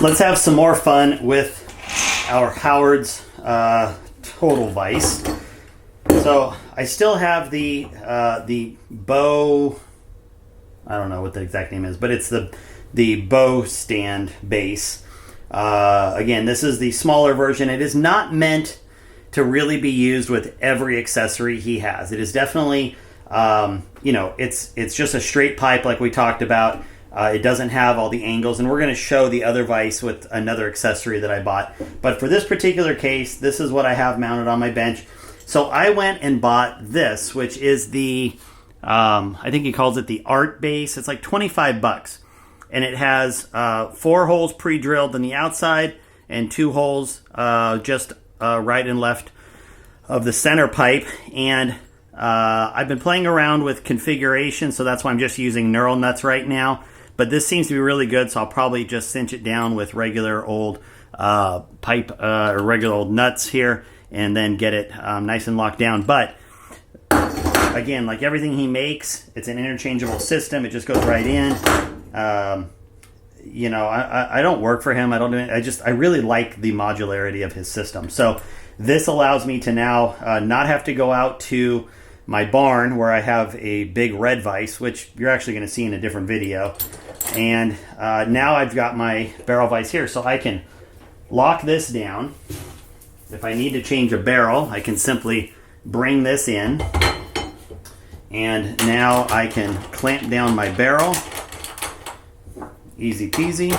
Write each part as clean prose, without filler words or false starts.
let's have some more fun with our Howard's Total Vise. So I still have the bow, I don't know what the exact name is, but it's the bow stand base. Again, this is the smaller version. It is not meant to really be used with every accessory he has. It is definitely, it's just a straight pipe like we talked about. It doesn't have all the angles, and we're going to show the other vise with another accessory that I bought. But for this particular case, this is what I have mounted on my bench. So I went and bought this, which is the, I think he calls it the art base. It's like 25 bucks. And it has 4 holes pre-drilled on the outside and 2 holes just right and left of the center pipe. And I've been playing around with configuration, so that's why I'm just using neural nuts right now. But this seems to be really good, so I'll probably just cinch it down with regular old pipe or regular old nuts here, and then get it nice and locked down. But again, like everything he makes, it's an interchangeable system. It just goes right in. I don't work for him. I don't do it. I really like the modularity of his system. So this allows me to now not have to go out to my barn where I have a big red vise, which you're actually going to see in a different video. And now I've got my barrel vise here, so I can lock this down. If I need to change a barrel, I can simply bring this in, and now I can clamp down my barrel. Easy peasy.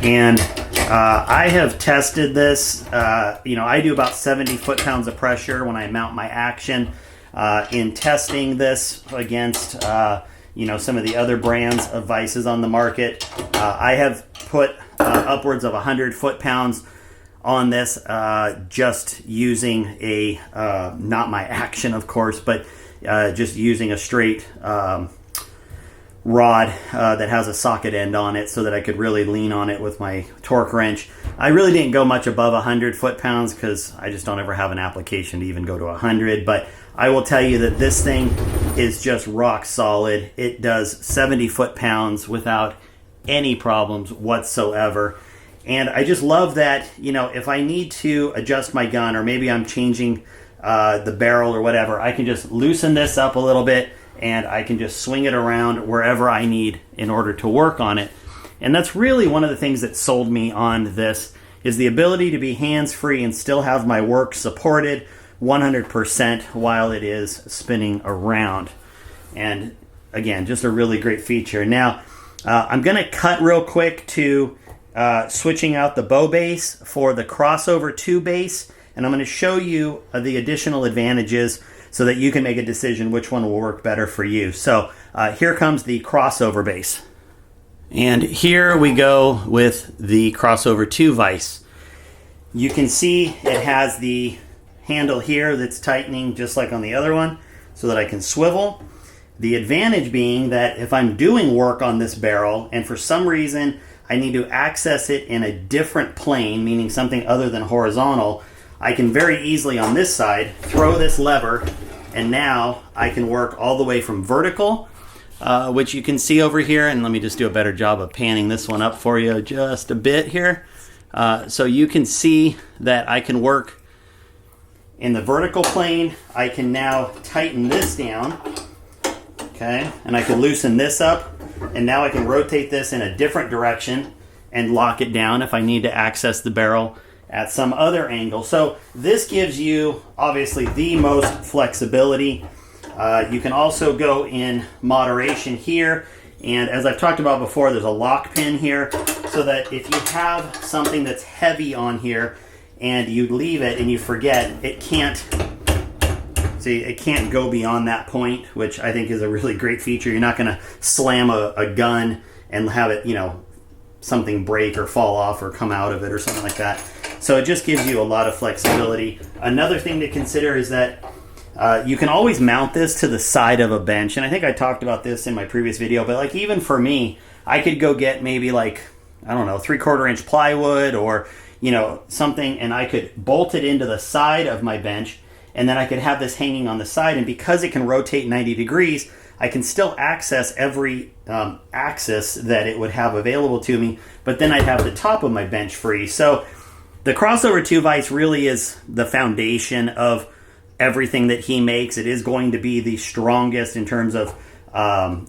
And I have tested this. I do about 70 foot-pounds of pressure when I mount my action. In testing this against, some of the other brands of vices on the market, I have put upwards of 100 foot-pounds on this, just using a, not my action, of course, but just using a straight rod that has a socket end on it so that I could really lean on it with my torque wrench. I really didn't go much above 100 foot-pounds because I just don't ever have an application to even go to 100, but I will tell you that this thing is just rock solid. It does 70 foot-pounds without any problems whatsoever. And I just love that, if I need to adjust my gun, or maybe I'm changing the barrel or whatever, I can just loosen this up a little bit and I can just swing it around wherever I need in order to work on it. And that's really one of the things that sold me on this, is the ability to be hands-free and still have my work supported 100% while it is spinning around. And again, just a really great feature. Now, I'm going to cut real quick to switching out the bow base for the crossover 2 base, and I'm going to show you the additional advantages so that you can make a decision which one will work better for you. So here comes the crossover base. And here we go with the crossover 2 vise. You can see it has the handle here that's tightening just like on the other one so that I can swivel. The advantage being that if I'm doing work on this barrel and for some reason I need to access it in a different plane, meaning something other than horizontal, I can very easily on this side throw this lever, and now I can work all the way from vertical, which you can see over here. And let me just do a better job of panning this one up for you just a bit here. So you can see that I can work in the vertical plane. I can now tighten this down, okay, and I can loosen this up, and now I can rotate this in a different direction and lock it down if I need to access the barrel at some other angle. So this gives you obviously the most flexibility. You can also go in moderation here, and as I've talked about before, there's a lock pin here so that if you have something that's heavy on here and you leave it and you forget, it can't go beyond that point, which I think is a really great feature. You're not going to slam a gun and have it, something break or fall off or come out of it or something like that. So it just gives you a lot of flexibility. Another thing to consider is that you can always mount this to the side of a bench. And I think I talked about this in my previous video, but like even for me, I could go get maybe like I don't know, 3/4 inch plywood or, you know, something, and I could bolt it into the side of my bench, and then I could have this hanging on the side, and because it can rotate 90 degrees, I can still access every axis that it would have available to me, but then I'd have the top of my bench free. So the Crossover 2 vise really is the foundation of everything that he makes. It is going to be the strongest in terms of,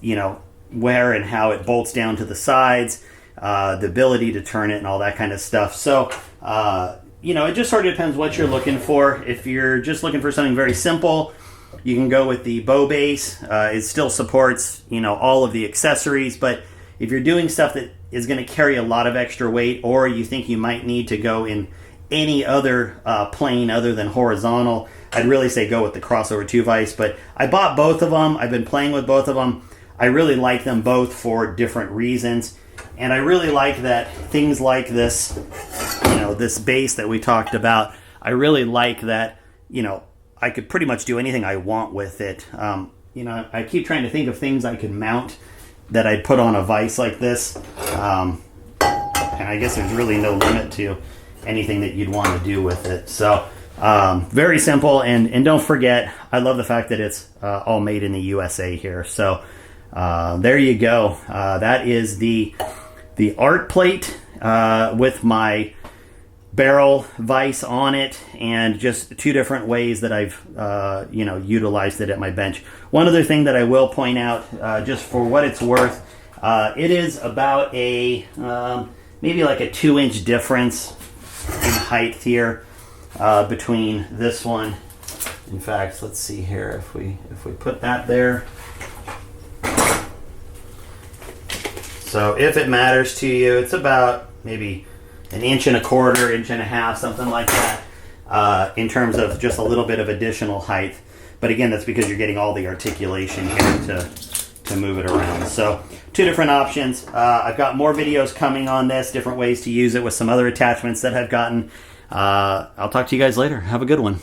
you know, where and how it bolts down to the sides, the ability to turn it and all that kind of stuff. So, you know, it just sort of depends what you're looking for. If you're just looking for something very simple, you can go with the bow base. It still supports, you know, all of the accessories, but if you're doing stuff that is going to carry a lot of extra weight, or you think you might need to go in any other plane other than horizontal, I'd really say go with the Crossover 2 vise. But I bought both of them. I've been playing with both of them. I really like them both for different reasons. And I really like that things like this, you know, this base that we talked about, I really like that, you know, I could pretty much do anything I want with it. You know, I keep trying to think of things I could mount that I'd put on a vise like this. And I guess there's really no limit to anything that you'd want to do with it. So very simple. And don't forget, I love the fact that it's all made in the USA here. So there you go. That is the art plate with my barrel vise on it, and just two different ways that I've you know, utilized it at my bench. One other thing that I will point out, just for what it's worth, it is about a maybe like a 2-inch difference in height here between this one. In fact, let's see here, if we put that there. So if it matters to you, it's about maybe 1.25 inches, 1.5 inches, something like that, in terms of just a little bit of additional height. But again, that's because you're getting all the articulation here to move it around. So two different options. I've got more videos coming on this, different ways to use it with some other attachments that I've gotten. I'll talk to you guys later. Have a good one.